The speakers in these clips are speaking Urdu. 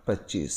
25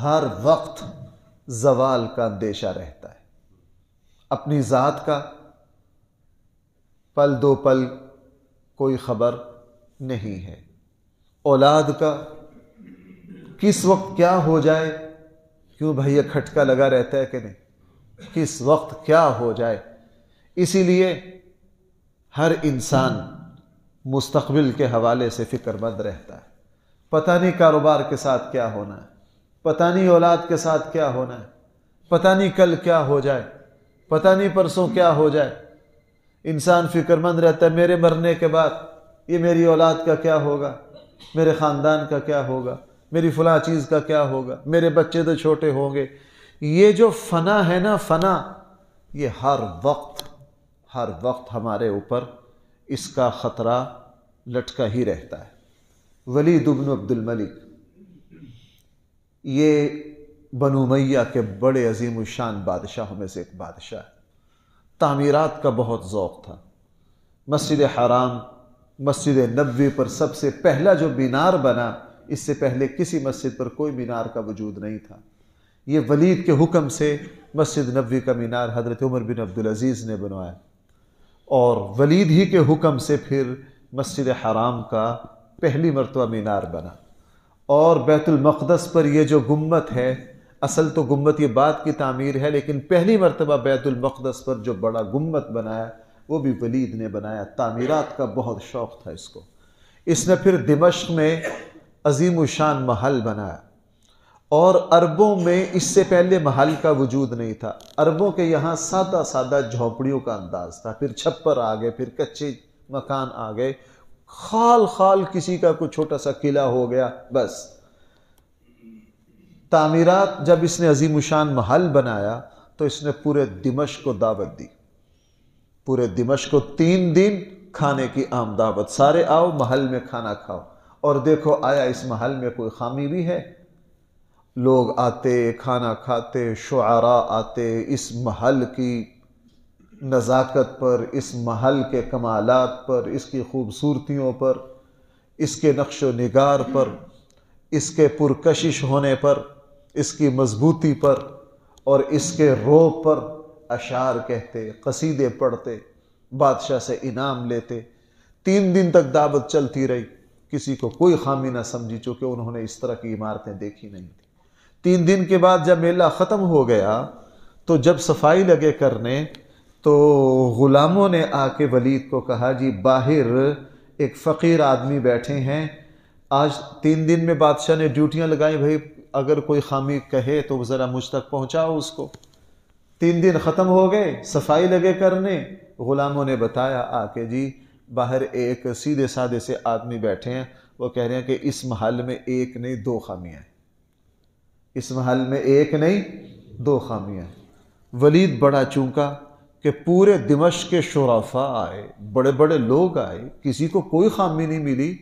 ہر وقت زوال کا اندیشہ رہتا ہے، اپنی ذات کا پل دو پل کوئی خبر نہیں ہے، اولاد کا کس وقت کیا ہو جائے، کیوں بھائی یہ کھٹکا لگا رہتا ہے کہ نہیں، کس وقت کیا ہو جائے۔ اسی لیے ہر انسان مستقبل کے حوالے سے فکر مند رہتا ہے، پتہ نہیں کاروبار کے ساتھ کیا ہونا ہے، پتہ نہیں اولاد کے ساتھ کیا ہونا ہے، پتہ نہیں کل کیا ہو جائے، پتہ نہیں پرسوں کیا ہو جائے۔ انسان فکر مند رہتا ہے میرے مرنے کے بعد یہ میری اولاد کا کیا ہوگا، میرے خاندان کا کیا ہوگا، میری فلاں چیز کا کیا ہوگا، میرے بچے تو چھوٹے ہوں گے۔ یہ جو فنا ہے نا، فنا، یہ ہر وقت ہمارے اوپر اس کا خطرہ لٹکا ہی رہتا ہے۔ ولید بن عبد الملک یہ بنو امیہ کے بڑے عظیم الشان بادشاہوں میں سے ایک بادشاہ ہے۔ تعمیرات کا بہت ذوق تھا۔ مسجد حرام، مسجد نبوی پر سب سے پہلا جو مینار بنا، اس سے پہلے کسی مسجد پر کوئی مینار کا وجود نہیں تھا۔ یہ ولید کے حکم سے مسجد نبوی کا مینار حضرت عمر بن عبدالعزیز نے بنوایا، اور ولید ہی کے حکم سے پھر مسجد حرام کا پہلی مرتبہ مینار بنا۔ اور بیت المقدس پر یہ جو گنبد ہے، اصل تو گنبد یہ بعد کی تعمیر ہے، لیکن پہلی مرتبہ بیت المقدس پر جو بڑا گنبد بنایا وہ بھی ولید نے بنایا۔ تعمیرات کا بہت شوق تھا اس کو۔ اس نے پھر دمشق میں عظیم الشان محل بنایا، اور عربوں میں اس سے پہلے محل کا وجود نہیں تھا۔ عربوں کے یہاں سادہ سادہ جھونپڑیوں کا انداز تھا، پھر چھپر آ گئے، پھر کچے مکان آ گئے، خال خال کسی کا کوئی چھوٹا سا قلعہ ہو گیا، بس۔ تعمیرات جب اس نے عظیم الشان محل بنایا تو اس نے پورے دمشق کو دعوت دی، پورے دمشق کو 3 دن کھانے کی عام دعوت، سارے آؤ محل میں کھانا کھاؤ، اور دیکھو آیا اس محل میں کوئی خامی بھی ہے۔ لوگ آتے، کھانا کھاتے، شعراء آتے، اس محل کی نزاکت پر، اس محل کے کمالات پر، اس کی خوبصورتیوں پر، اس کے نقش و نگار پر، اس کے پرکشش ہونے پر، اس کی مضبوطی پر، اور اس کے روب پر اشعار کہتے، قصیدے پڑھتے، بادشاہ سے انعام لیتے۔ 3 دن تک دعوت چلتی رہی، کسی کو کوئی خامی نہ سمجھی، چونکہ انہوں نے اس طرح کی عمارتیں دیکھی نہیں تھی۔ 3 دن کے بعد جب میلہ ختم ہو گیا تو جب صفائی لگے کرنے، تو غلاموں نے آ کے ولید کو کہا جی باہر ایک فقیر آدمی بیٹھے ہیں، آج 3 دن میں بادشاہ نے ڈیوٹیاں لگائیں، بھائی اگر کوئی خامی کہے تو ذرا مجھ تک پہنچاؤ اس کو۔ 3 دن ختم ہو گئے، صفائی لگے کرنے، غلاموں نے بتایا آ کے جی باہر ایک سیدھے سادے سے آدمی بیٹھے ہیں، وہ کہہ رہے ہیں کہ اس محل میں 1 نہیں 2 خامیاں ہیں، اس محل میں 1 نہیں 2 خامیاں ہیں۔ ولید بڑا چونکا کہ پورے دمشق کے شرفاء آئے، بڑے بڑے لوگ آئے، کسی کو کوئی خامی نہیں ملی،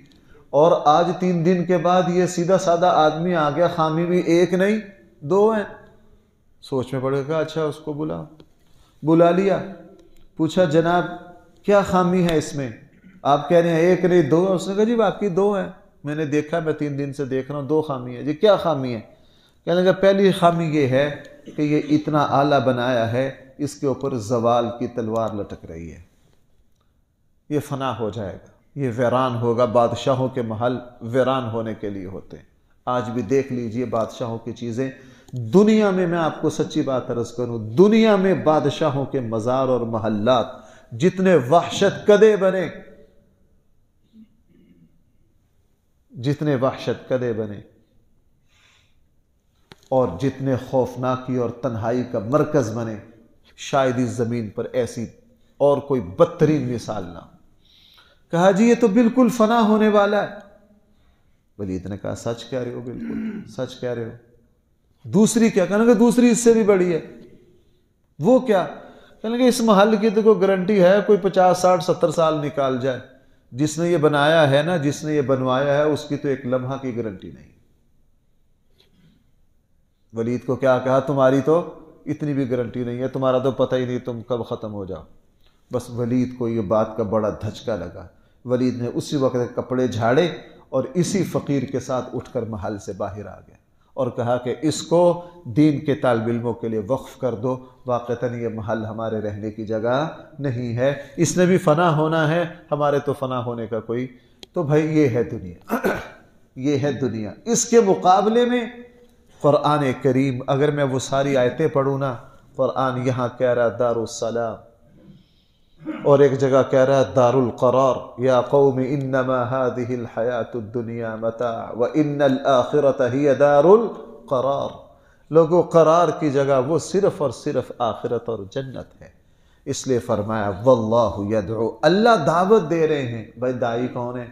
اور آج 3 دن کے بعد یہ سیدھا سادہ آدمی آ گیا، خامی بھی 1 نہیں 2 ہیں۔ سوچ میں پڑے گا، اچھا اس کو بلا لیا، پوچھا جناب کیا خامی ہے اس میں؟ آپ کہہ رہے ہیں 1 نہیں 2 ہیں۔ اس نے کہا جی باقی 2 ہیں، میں نے دیکھا، میں 3 دن سے دیکھ رہا ہوں 2 خامی ہیں۔ جی کیا خامی ہے؟ کہنے لگا پہلی خامی یہ ہے کہ یہ اتنا اعلیٰ بنایا ہے، اس کے اوپر زوال کی تلوار لٹک رہی ہے، یہ فنا ہو جائے گا، یہ ویران ہوگا۔ بادشاہوں کے محل ویران ہونے کے لیے ہوتے ہیں۔ آج بھی دیکھ لیجئے بادشاہوں کی چیزیں، دنیا میں آپ کو سچی بات عرض کروں، دنیا میں بادشاہوں کے مزار اور محلات جتنے وحشت کدے بنے، جتنے وحشت کدے بنے، اور جتنے خوفناکی اور تنہائی کا مرکز بنے، شاید اس زمین پر ایسی اور کوئی بدترین مثال نہ ہو۔ کہا جی یہ تو بالکل فنا ہونے والا ہے۔ ولید نے کہا سچ کہہ رہے ہو، بالکل سچ کہہ رہے ہو۔ دوسری کیا؟ کہنے کہ دوسری اس سے بھی بڑی ہے۔ وہ کیا؟ کہنے کہ اس محل کی تو کوئی گارنٹی ہے، کوئی 50 60 70 سال نکال جائے، جس نے یہ بنایا ہے نا، جس نے یہ بنوایا ہے، اس کی تو 1 لمحہ کی گارنٹی نہیں۔ ولید کو کیا کہا؟ تمہاری تو اتنی بھی گارنٹی نہیں ہے، تمہارا تو پتہ ہی نہیں تم کب ختم ہو جاؤ۔ بس ولید کو یہ بات کا بڑا دھچکا لگا۔ ولید نے اسی وقت کپڑے جھاڑے اور اسی فقیر کے ساتھ اٹھ کر محل سے باہر آ گیا، اور کہا کہ اس کو دین کے طالب علموں کے لیے وقف کر دو، واقعتاً یہ محل ہمارے رہنے کی جگہ نہیں ہے، اس نے بھی فنا ہونا ہے، ہمارے تو فنا ہونے کا کوئی۔ تو بھائی یہ ہے دنیا، یہ ہے دنیا۔ اس کے مقابلے میں قرآن کریم، اگر میں وہ ساری آیتیں پڑھوں نا، قرآن یہاں کہہ رہا دار السلام، اور ایک جگہ کہہ رہا ہے دار القرار، یا قوم انما هذه الحیات الدنیا متاع وان الآخرۃ ہی دار القرار۔ لوگوں، قرار کی جگہ وہ صرف اور صرف آخرت اور جنت ہے۔ اس لیے فرمایا واللہ یدعو، اللہ دعوت دے رہے ہیں۔ بھائی داعی کون ہے؟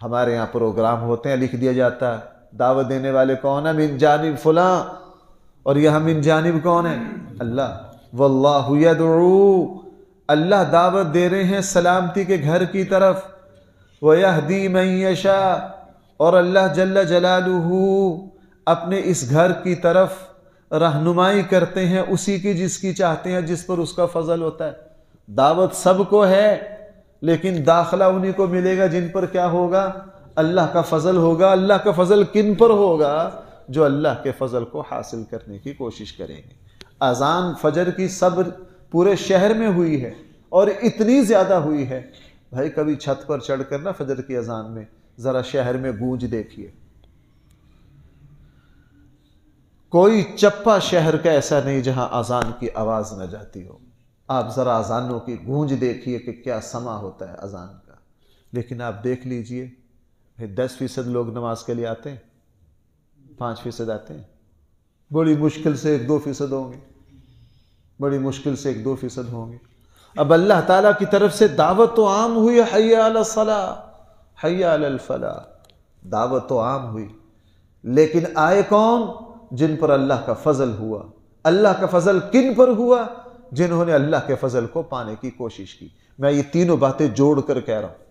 ہمارے یہاں پروگرام ہوتے ہیں، لکھ دیا جاتا ہے دعوت دینے والے کون ہیں؟ من جانب فلاں، اور یہاں من جانب کون ہے؟ اللہ۔ واللہ یدعو، اللہ دعوت دے رہے ہیں سلامتی کے گھر کی طرف، ویہدی من یشاء، اور اللہ جل جلالہ اپنے اس گھر کی طرف رہنمائی کرتے ہیں اسی کی جس کی چاہتے ہیں، جس پر اس کا فضل ہوتا ہے۔ دعوت سب کو ہے، لیکن داخلہ انہی کو ملے گا جن پر کیا ہوگا؟ اللہ کا فضل ہوگا۔ اللہ کا فضل کن پر ہوگا؟ جو اللہ کے فضل کو حاصل کرنے کی کوشش کریں گے۔ اذان فجر کی صبر پورے شہر میں ہوئی ہے، اور اتنی زیادہ ہوئی ہے، بھائی کبھی چھت پر چڑھ کر نا فجر کی اذان میں ذرا شہر میں گونج دیکھیے، کوئی چپا شہر کا ایسا نہیں جہاں اذان کی آواز نہ جاتی ہو۔ آپ ذرا اذانوں کی گونج دیکھیے کہ کیا سما ہوتا ہے اذان کا۔ لیکن آپ دیکھ لیجئے 10% لوگ نماز کے لیے آتے ہیں، 5% آتے ہیں، بڑی مشکل سے 1-2% ہوں گے، بڑی مشکل سے 1-2% ہوں گے۔ اب اللہ تعالیٰ کی طرف سے دعوت تو عام ہوئی، حی علی الصلاۃ، حی علی الفلاح، دعوت تو عام ہوئی، لیکن آئے کون؟ جن پر اللہ کا فضل ہوا۔ اللہ کا فضل کن پر ہوا؟ جنہوں نے اللہ کے فضل کو پانے کی کوشش کی۔ میں یہ تینوں باتیں جوڑ کر کہہ رہا ہوں،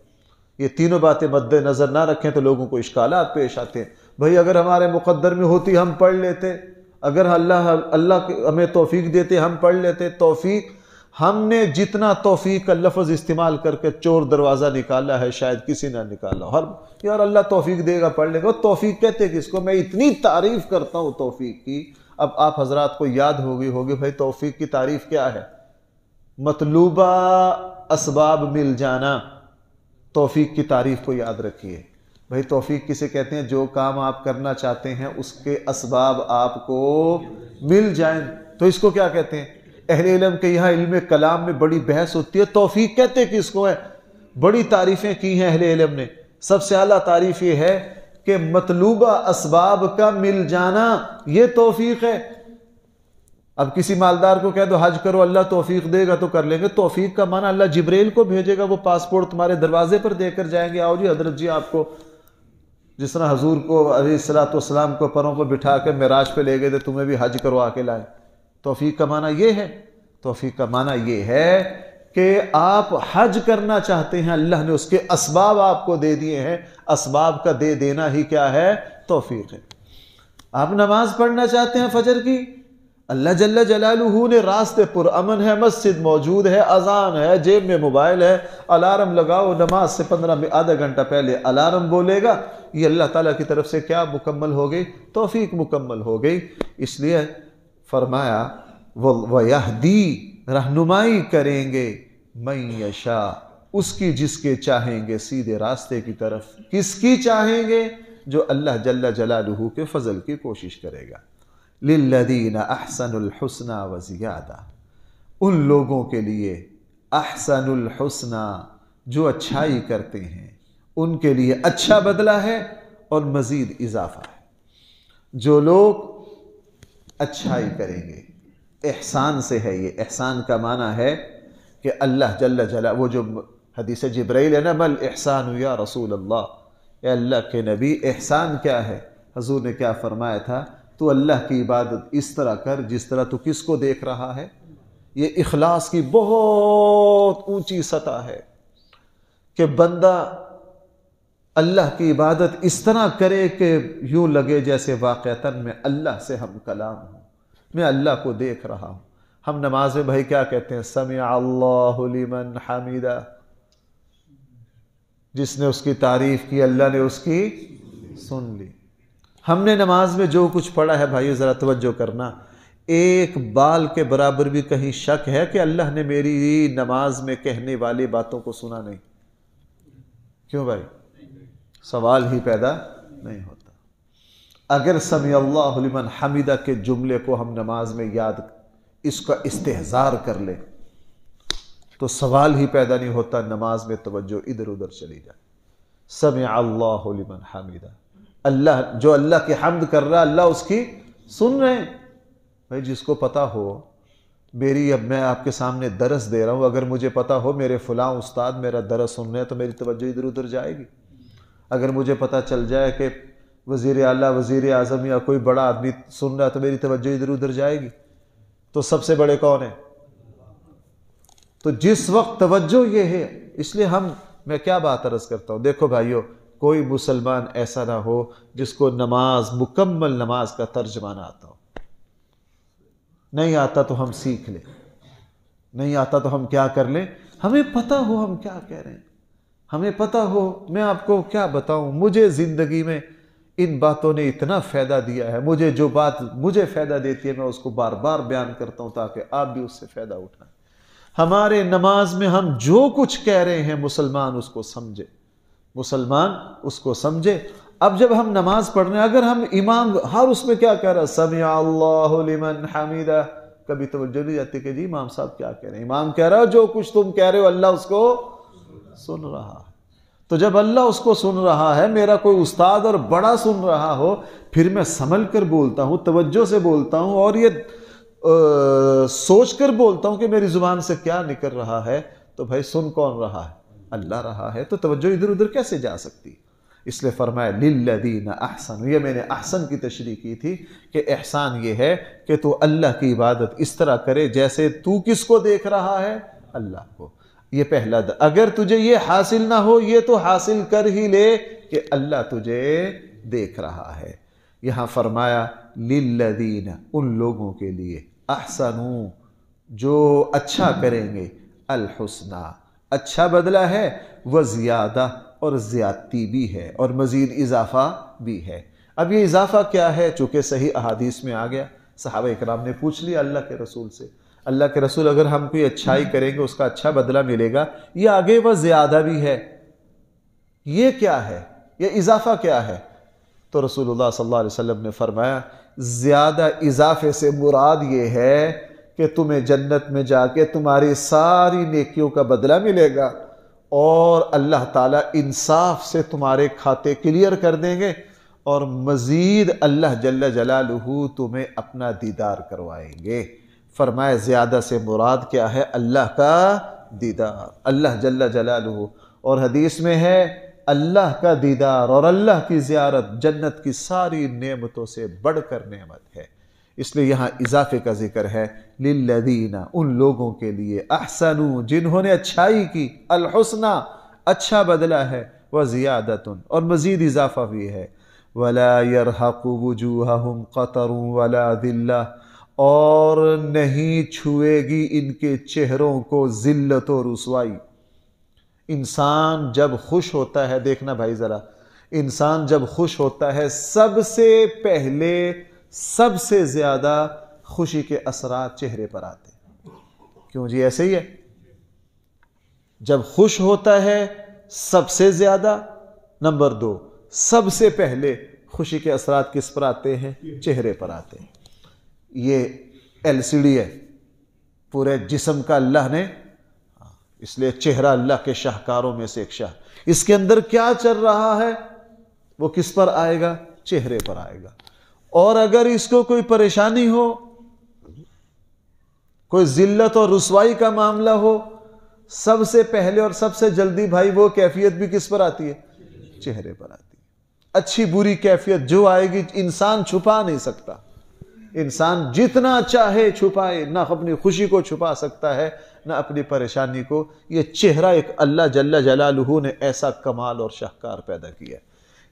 یہ تینوں باتیں مد نظر نہ رکھیں تو لوگوں کو اشکالات پیش آتے ہیں۔ بھئی اگر ہمارے مقدر میں ہوتی ہم پڑھ لیتے، اگر اللہ ہمیں توفیق دیتے ہم پڑھ لیتے۔ توفیق، ہم نے جتنا توفیق کا لفظ استعمال کر کے چور دروازہ نکالا ہے شاید کسی نہ نکالا ہو۔ یار اللہ توفیق دے گا پڑھ لے گا، توفیق کہتے کس کو؟ میں اتنی تعریف کرتا ہوں توفیق کی۔ اب آپ حضرات کو یاد ہوگی بھائی توفیق کی تعریف کیا ہے؟ مطلوبہ اسباب مل جانا، توفیق کی تعریف کو یاد رکھیے۔ بھائی توفیق کسے کہتے ہیں؟ جو کام آپ کرنا چاہتے ہیں اس کے اسباب آپ کو مل جائیں، تو اس کو کیا کہتے ہیں؟ اہل علم کے یہاں علم کلام میں بڑی بحث ہوتی ہے، توفیق کہتے کس کو ہے؟ بڑی تعریفیں کی ہیں اہل علم نے۔ سب سے اعلیٰ تعریف یہ ہے کہ مطلوبہ اسباب کا مل جانا، یہ توفیق ہے۔ اب کسی مالدار کو کہہ دو حج کرو اللہ توفیق دے گا تو کر لیں گے، توفیق کا معنی اللہ جبریل کو بھیجے گا، وہ پاسپورٹ تمہارے دروازے پر دے کر جائیں گے، آؤ جی حضرت جی آپ کو، جس طرح حضور کو علیہ الصلوۃ والسلام کو پروں پر بٹھا کے معراج پہ لے گئے تھے، تمہیں بھی حج کروا کے لائے۔ توفیق کا معنی یہ ہے، توفیق کا معنی یہ ہے کہ آپ حج کرنا چاہتے ہیں، اللہ نے اس کے اسباب آپ کو دے دیے ہیں، اسباب کا دے دینا ہی کیا ہے؟ توفیق ہے۔ آپ نماز پڑھنا چاہتے ہیں فجر کی، اللہ جل جلالہ نے راستے پر امن ہے، مسجد موجود ہے، اذان ہے، جیب میں موبائل ہے، الارم لگاؤ، نماز سے آدھا گھنٹہ پہلے الارم بولے گا، یہ اللہ تعالیٰ کی طرف سے کیا مکمل ہو گئی؟ توفیق مکمل ہو گئی۔ اس لیے فرمایا وَيَهْدِي، رہنمائی کریں گے، مَن یشاء، اس کی جس کے چاہیں گے سیدھے راستے کی طرف۔ کس کی چاہیں گے؟ جو اللہ جل جلالہ کے فضل کی کوشش کرے گا۔ لِلَّذِينَ أَحْسَنُوا الْحُسْنَى وَزِيَادَةٌ، ان لوگوں کے لیے احسن الحسنہ، جو اچھائی کرتے ہیں ان کے لیے اچھا بدلہ ہے اور مزید اضافہ ہے۔ جو لوگ اچھائی کریں گے، احسان سے ہے، یہ احسان کا معنی ہے کہ اللہ جل جلالہ، وہ جو حدیث جبرائیل ہے نا، مل احسان یا رسول اللہ، اے اللہ کے نبی احسان کیا ہے؟ حضور نے کیا فرمایا تھا؟ تو اللہ کی عبادت اس طرح کر جس طرح تو کس کو دیکھ رہا ہے۔ یہ اخلاص کی بہت اونچی سطح ہے کہ بندہ اللہ کی عبادت اس طرح کرے کہ یوں لگے جیسے واقعتاً میں اللہ سے ہم کلام ہوں، میں اللہ کو دیکھ رہا ہوں۔ ہم نماز میں بھائی کیا کہتے ہیں؟ سمع اللہ لمن حمیدہ، جس نے اس کی تعریف کی اللہ نے اس کی سن لی۔ ہم نے نماز میں جو کچھ پڑھا ہے بھائیو ذرا توجہ کرنا، ایک بال کے برابر بھی کہیں شک ہے کہ اللہ نے میری نماز میں کہنے والی باتوں کو سنا نہیں؟ کیوں بھائی؟ سوال ہی پیدا نہیں ہوتا۔ اگر سمع اللہ لمن حمدہ کے جملے کو ہم نماز میں یاد، اس کا استحضار کر لیں تو سوال ہی پیدا نہیں ہوتا، نماز میں توجہ ادھر ادھر چلی جائے۔ سمع اللہ لمن حمدہ، اللہ جو اللہ کی حمد کر رہا اللہ اس کی سن رہے ہیں۔ بھائی جس کو پتا ہو میری، اب میں آپ کے سامنے درس دے رہا ہوں، اگر مجھے پتا ہو میرے فلاں استاد میرا درس سن رہے ہیں تو میری توجہ ادھر ادھر جائے گی۔ اگر مجھے پتا چل جائے کہ وزیر اعلیٰ، وزیر اعظم یا کوئی بڑا آدمی سن رہا ہے تو میری توجہ ادھر ادھر جائے گی۔ تو سب سے بڑے کون ہیں؟ تو جس وقت توجہ یہ ہے، اس لیے میں کیا بات عرض کرتا ہوں، دیکھو بھائیو، کوئی مسلمان ایسا نہ ہو جس کو نماز، مکمل نماز کا ترجمہ نہ آتا ہو۔ نہیں آتا تو ہم سیکھ لیں، نہیں آتا تو ہم کیا کر لیں، ہمیں پتا ہو ہم کیا کہہ رہے ہیں، ہمیں پتا ہو۔ میں آپ کو کیا بتاؤں، مجھے زندگی میں ان باتوں نے اتنا فائدہ دیا ہے، مجھے جو بات مجھے فائدہ دیتی ہے میں اس کو بار بار بیان کرتا ہوں تاکہ آپ بھی اس سے فائدہ اٹھائیں۔ ہمارے نماز میں ہم جو کچھ کہہ رہے ہیں مسلمان اس کو سمجھے، مسلمان اس کو سمجھے۔ اب جب ہم نماز پڑھ رہے ہیں، اگر ہم امام ہر اس میں کیا کہہ رہا ہے، سمع اللہ لمن حمیدہ، کبھی توجہ نہیں جاتی کہ جی امام صاحب کیا کہہ رہے ہیں۔ امام کہہ رہا ہے جو کچھ تم کہہ رہے ہو اللہ اس کو سن رہا ہے۔ تو جب اللہ اس کو سن رہا ہے، میرا کوئی استاد اور بڑا سن رہا ہو، پھر میں سنبھل کر بولتا ہوں، توجہ سے بولتا ہوں، اور یہ سوچ کر بولتا ہوں کہ میری زبان سے کیا نکل رہا ہے، تو بھائی سن کون رہا ہے؟ اللہ رہا ہے، تو توجہ ادھر ادھر کیسے جا سکتی؟ اس لیے فرمایا للذین احسنوا، یہ میں نے احسن کی تشریح کی تھی کہ احسان یہ ہے کہ تو اللہ کی عبادت اس طرح کرے جیسے تو کس کو دیکھ رہا ہے؟ اللہ کو۔ یہ پہلا اگر تجھے یہ حاصل نہ ہو، یہ تو حاصل کر ہی لے کہ اللہ تجھے دیکھ رہا ہے۔ یہاں فرمایا للذین، ان لوگوں کے لیے، احسنوا، جو اچھا کریں گے، الحسنى، اچھا بدلہ ہے، وزیادہ، اور زیادتی بھی ہے، اور مزید اضافہ بھی ہے۔ اب یہ اضافہ کیا ہے؟ چونکہ صحیح احادیث میں آ گیا، صحابہ اکرام نے پوچھ لیا اللہ کے رسول سے، اللہ کے رسول اگر ہم کوئی اچھائی کریں گے اس کا اچھا بدلہ ملے گا، یہ آگے وہ زیادہ بھی ہے، یہ کیا ہے، یہ اضافہ کیا ہے؟ تو رسول اللہ صلی اللہ علیہ وسلم نے فرمایا زیادہ اضافے سے مراد یہ ہے کہ تمہیں جنت میں جا کے تمہاری ساری نیکیوں کا بدلہ ملے گا، اور اللہ تعالیٰ انصاف سے تمہارے کھاتے کلیئر کر دیں گے، اور مزید اللہ جل جلالہ تمہیں اپنا دیدار کروائیں گے۔ فرمایا زیادہ سے مراد کیا ہے؟ اللہ کا دیدار، اللہ جل جلالہ۔ اور حدیث میں ہے اللہ کا دیدار اور اللہ کی زیارت جنت کی ساری نعمتوں سے بڑھ کر نعمت ہے۔ اس لیے یہاں اضافے کا ذکر ہے، للذین، ان لوگوں کے لیے، احسنوا، جنہوں نے اچھائی کی، الحسنى، اچھا بدلہ ہے، وزیادۃ، اور مزید اضافہ بھی ہے، ولا يرهق وجوہہم قطر ولا ذلہ، اور نہیں چھوئے گی ان کے چہروں کو ذلت و رسوائی۔ انسان جب خوش ہوتا ہے، دیکھنا بھائی ذرا، انسان جب خوش ہوتا ہے سب سے پہلے، سب سے زیادہ خوشی کے اثرات چہرے پر آتے ہیں۔ کیوں جی؟ ایسے ہی ہے، جب خوش ہوتا ہے سب سے زیادہ، نمبر 2، سب سے پہلے خوشی کے اثرات کس پر آتے ہیں؟ چہرے پر آتے ہیں۔ یہ LCD ہے پورے جسم کا، اللہ نے، اس لیے چہرہ اللہ کے شاہکاروں میں سے ایک شاہ، اس کے اندر کیا چل رہا ہے وہ کس پر آئے گا؟ چہرے پر آئے گا۔ اور اگر اس کو کوئی پریشانی ہو، کوئی ذلت اور رسوائی کا معاملہ ہو، سب سے پہلے اور سب سے جلدی بھائی وہ کیفیت بھی کس پر آتی ہے؟ چہرے پر آتی ہے۔ اچھی بری کیفیت جو آئے گی انسان چھپا نہیں سکتا، انسان جتنا چاہے چھپائے، نہ اپنی خوشی کو چھپا سکتا ہے نہ اپنی پریشانی کو۔ یہ چہرہ ایک اللہ جل جلالہ نے ایسا کمال اور شاہکار پیدا کیا۔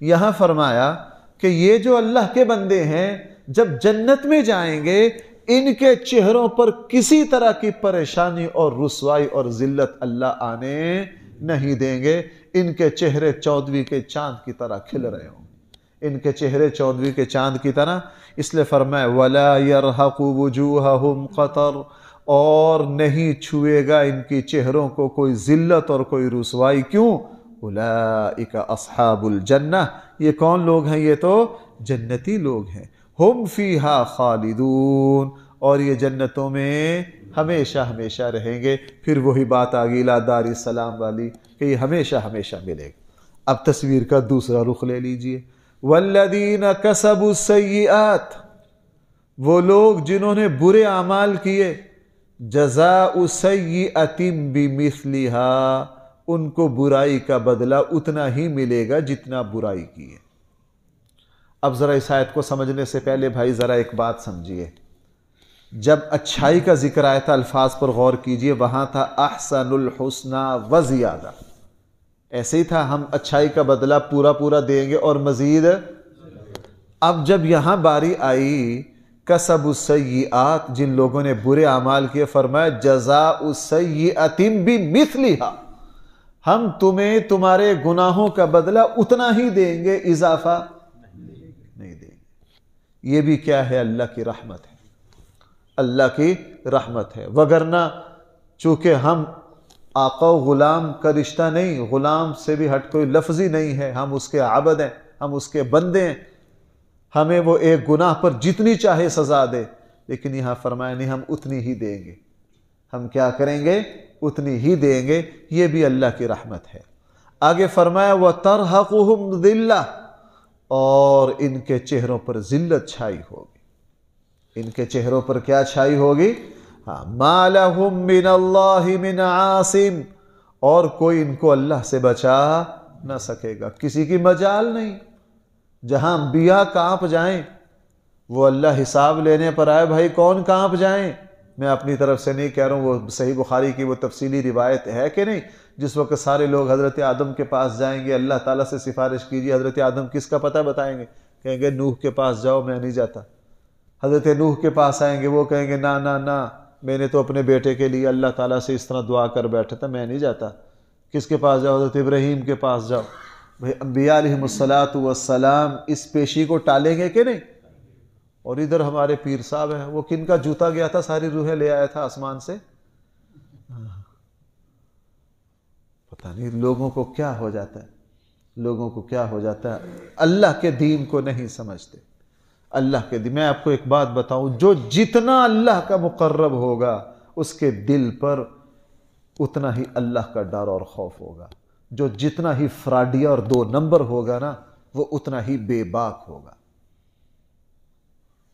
یہاں فرمایا کہ یہ جو اللہ کے بندے ہیں جب جنت میں جائیں گے ان کے چہروں پر کسی طرح کی پریشانی اور رسوائی اور ذلت اللہ آنے نہیں دیں گے، ان کے چہرے 14ویں کے چاند کی طرح کھل رہے ہوں۔ ان کے چہرے 14ویں کے چاند کی طرح، اس لیے فرمایا وَلَا يَرْحَقُ وُجُوهَهُمْ قَطَرٌ، اور نہیں چھوئے گا ان کی چہروں کو کوئی ذلت اور کوئی رسوائی۔ کیوں؟ اولئک اصحاب الجنہ، یہ کون لوگ ہیں؟ یہ تو جنتی لوگ ہیں۔ ہم فیہا خالدون، اور یہ جنتوں میں ہمیشہ ہمیشہ رہیں گے۔ پھر وہی بات آگی لا دار السلام والی کہ یہ ہمیشہ ہمیشہ ملے گا۔ اب تصویر کا دوسرا رخ لے لیجئے، والذین کسبوا السیئات، وہ لوگ جنہوں نے برے اعمال کیے، جزاء سیئۃ بمثلھا، ان کو برائی کا بدلہ اتنا ہی ملے گا جتنا برائی کی ہے۔ اب ذرا اس آیت کو سمجھنے سے پہلے بھائی ذرا ایک بات سمجھیے، جب اچھائی کا ذکر آیا تھا الفاظ پر غور کیجئے، وہاں تھا احسن الحسنی وزیادہ، ایسے ہی تھا ہم اچھائی کا بدلہ پورا پورا دیں گے اور مزید۔ اب جب یہاں باری آئی کسبوا السیئات، جن لوگوں نے برے اعمال کیے، فرمایا جزاء سیئۃ بمثلھا، ہم تمہیں تمہارے گناہوں کا بدلہ اتنا ہی دیں گے، اضافہ نہیں دیں گے۔ یہ بھی کیا ہے؟ اللہ کی رحمت ہے، اللہ کی رحمت ہے۔ وگرنہ چونکہ ہم آقا و غلام کا رشتہ نہیں، غلام سے بھی ہٹ کوئی لفظی نہیں ہے، ہم اس کے عبد ہیں، ہم اس کے بندے ہیں، ہمیں وہ ایک گناہ پر جتنی چاہے سزا دے، لیکن یہاں فرمایا نہیں، ہم اتنی ہی دیں گے۔ ہم کیا کریں گے؟ اتنی ہی دیں گے۔ یہ بھی اللہ کی رحمت ہے۔ آگے فرمایا وَتَرْحَقُهُمْ ذِلَّةٌ، اور ان کے چہروں پر ذلت چھائی ہوگی۔ ان کے چہروں پر کیا چھائی ہوگی؟ مَا لَهُم مِّنَ اللَّهِ مِنْ عَاصِمٍ، اور کوئی ان کو اللہ سے بچا نہ سکے گا، کسی کی مجال نہیں۔ جہاں انبیاء کانپ جائیں، وہ اللہ حساب لینے پر آئے، بھائی کون کانپ جائیں؟ میں اپنی طرف سے نہیں کہہ رہا ہوں، وہ صحیح بخاری کی وہ تفصیلی روایت ہے کہ نہیں، جس وقت سارے لوگ حضرت آدم کے پاس جائیں گے، اللہ تعالیٰ سے سفارش کیجیے، حضرت آدم کس کا پتہ بتائیں گے؟ کہیں گے نوح کے پاس جاؤ، میں نہیں جاتا۔ حضرت نوح کے پاس آئیں گے، وہ کہیں گے نا نا نا، میں نے تو اپنے بیٹے کے لیے اللہ تعالیٰ سے اس طرح دعا کر بیٹھا تھا، میں نہیں جاتا۔ کس کے پاس جاؤ؟ حضرت ابراہیم کے پاس جاؤ۔ بھئی انبیاء علیہم السلام اس پیشی کو ٹالیں گے کہ نہیں؟ اور ادھر ہمارے پیر صاحب ہیں، وہ کن کا جوتا گیا تھا، ساری روحیں لے آیا تھا آسمان سے؟ پتہ نہیں لوگوں کو کیا ہو جاتا ہے، لوگوں کو کیا ہو جاتا ہے، اللہ کے دین کو نہیں سمجھتے۔ اللہ کے دین، میں آپ کو ایک بات بتاؤں، جو جتنا اللہ کا مقرب ہوگا اس کے دل پر اتنا ہی اللہ کا ڈر اور خوف ہوگا۔ جو جتنا ہی فراڈیا اور 2 نمبر ہوگا نا، وہ اتنا ہی بے باک ہوگا،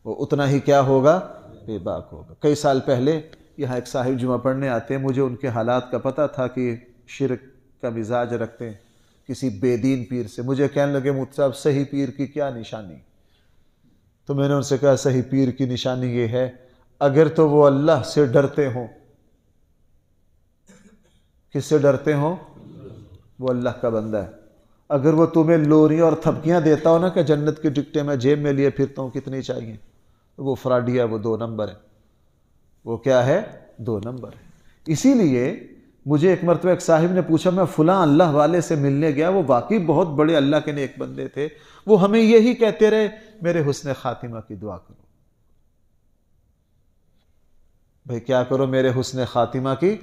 وہ اتنا ہی کیا ہوگا؟ بے باک ہوگا۔ کئی سال پہلے یہاں ایک صاحب جمعہ پڑھنے آتے ہیں، مجھے ان کے حالات کا پتہ تھا کہ شرک کا مزاج رکھتے ہیں، کسی بے دین پیر سے مجھے کہنے لگے مفتی صاحب صحیح پیر کی کیا نشانی؟ تو میں نے ان سے کہا صحیح پیر کی نشانی یہ ہے، اگر تو وہ اللہ سے ڈرتے ہوں۔ کس سے ڈرتے ہوں؟ وہ اللہ کا بندہ ہے۔ اگر وہ تمہیں لوریاں اور تھپکیاں دیتا ہو نا کہ جنت کی ٹکٹیں میں جیب میں لیے پھرتا ہوں کتنی چاہیے، وہ فراڈیا، وہ 2 نمبر ہے۔ وہ کیا ہے؟ 2 نمبر ہے۔ اسی لیے مجھے ایک مرتبہ ایک صاحب نے پوچھا، میں فلاں اللہ والے سے ملنے گیا، وہ واقعی بہت بڑے اللہ کے نیک بندے تھے، وہ ہمیں یہی کہتے رہے میرے حسن خاتمہ کی دعا کرو۔ بھئی کیا کرو؟ میرے حسن خاتمہ کی۔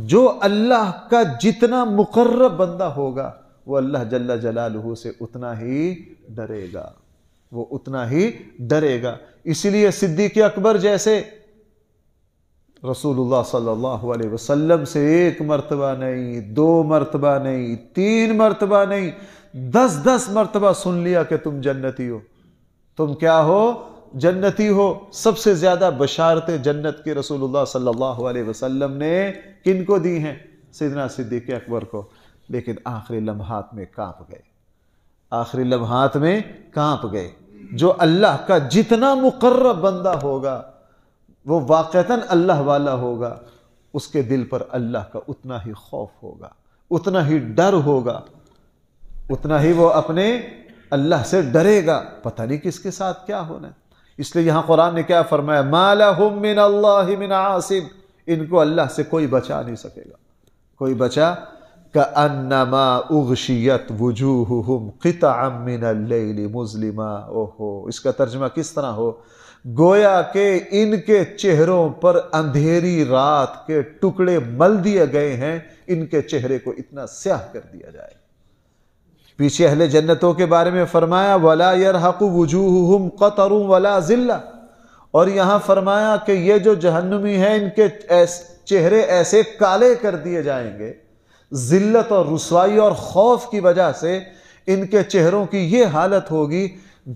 جو اللہ کا جتنا مقرب بندہ ہوگا وہ اللہ جل جلالہ سے اتنا ہی ڈرے گا، وہ اتنا ہی ڈرے گا۔ اسی لیے صدیق اکبر جیسے رسول اللہ صلی اللہ علیہ وسلم سے 1 مرتبہ نہیں، 2 مرتبہ نہیں، 3 مرتبہ نہیں، 10 مرتبہ سن لیا کہ تم جنتی ہو، تم کیا ہو؟ جنتی ہو۔ سب سے زیادہ بشارتیں جنت کے رسول اللہ صلی اللہ علیہ وسلم نے کن کو دی ہیں؟ سیدنا صدیق اکبر کو۔ لیکن آخری لمحات میں کانپ گئے، آخری لمحات میں کانپ گئے۔ جو اللہ کا جتنا مقرب بندہ ہوگا، وہ واقعتاً اللہ والا ہوگا، اس کے دل پر اللہ کا اتنا ہی خوف ہوگا، اتنا ہی ڈر ہوگا، اتنا ہی وہ اپنے اللہ سے ڈرے گا۔ پتہ نہیں کس کے ساتھ کیا ہونا ہے۔ اس لیے یہاں قرآن نے کیا فرمایا؟ مَا لَهُم مِّنَ اللَّهِ مِنْ عَاصِمٍ، ان کو اللہ سے کوئی بچا نہیں سکے گا، کوئی بچا کأنما اغشیت وجوہہم قطعا من اللیل مظلما۔ اوہو، اس کا ترجمہ کس طرح ہو؟ گویا کہ ان کے چہروں پر اندھیری رات کے ٹکڑے مل دیے گئے ہیں، ان کے چہرے کو اتنا سیاہ کر دیا جائے۔ پیچھے اہل جنتوں کے بارے میں فرمایا وَلَا يَرْحَقُ وُجُوهُهُمْ قَطَرٌ وَلَا ذِلَّةٌ، اور یہاں فرمایا کہ یہ جو جہنمی ہیں ان کے چہرے ایسے کالے کر دیے جائیں گے، ذلت اور رسوائی اور خوف کی وجہ سے ان کے چہروں کی یہ حالت ہوگی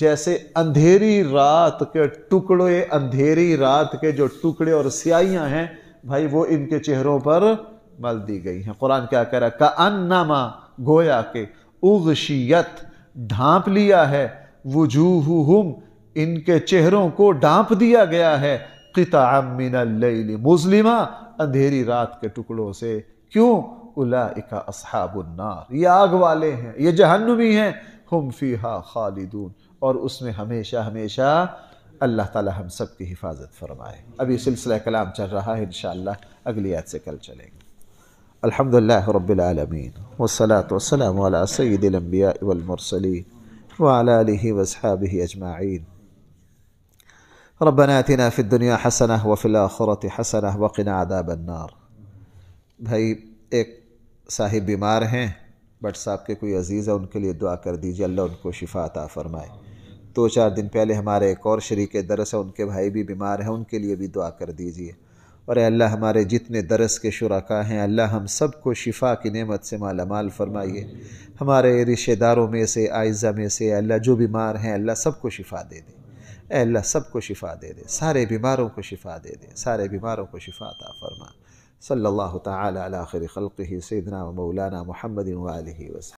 جیسے اندھیری رات کے ٹکڑے، اندھیری رات کے جو ٹکڑے اور سیاہیاں ہیں بھائی وہ ان کے چہروں پر مل دی گئی ہیں۔ قرآن کیا کہہ رہا ہے؟ کأنما، گویا کہ اغشیت، ڈھانپ لیا ہے، وجوہہم، ان کے چہروں کو ڈھانپ دیا گیا ہے، قطعا من اللیل مظلما، اندھیری رات کے ٹکڑوں سے۔ کیوں؟ اولئک اصحاب النار، یہ آگ والے ہیں، یہ جہنمی ہیں، ہم فیہا خالدون، اور اس میں ہمیشہ ہمیشہ۔ اللہ تعالی ہم سب کی حفاظت فرمائے۔ ابھی سلسلہ کلام چل رہا ہے، انشاءاللہ اگلی آیت سے کل چلیں گے۔ الحمدللہ رب العالمین والصلاة والسلام علی سید الانبیاء والمرسلین وعلی آلہ واصحابہ اجمعین۔ ربنا آتنا فی الدنیا حسنہ وفی الآخرۃ حسنہ وقنا عذاب النار۔ بھائی ایک صاحب بیمار ہیں، بٹ صاحب کے کوئی عزیز ہے، ان کے لیے دعا کر دیجیے، اللہ ان کو شفا عطا فرمائے۔ 2-4 دن پہلے ہمارے ایک اور شریک درس ہے، ان کے بھائی بھی بیمار ہیں، ان کے لیے بھی دعا کر دیجیے۔ اور اے اللہ ہمارے جتنے درس کے شرکاء ہیں، اللہ ہم سب کو شفا کی نعمت سے مالا مال فرمائیے۔ ہمارے رشتہ داروں میں سے، اعزہ میں سے اللہ جو بیمار ہیں، اللہ سب کو شفا دے دے۔ اے اللہ سب کو شفا دے دے، سارے بیماروں کو شفا دے دے، سارے بیماروں کو شفا عطا فرما۔ صلی اللہ تعالی علی خیر خلقہ سیدنا و مولانا محمد و آلہ وسلم۔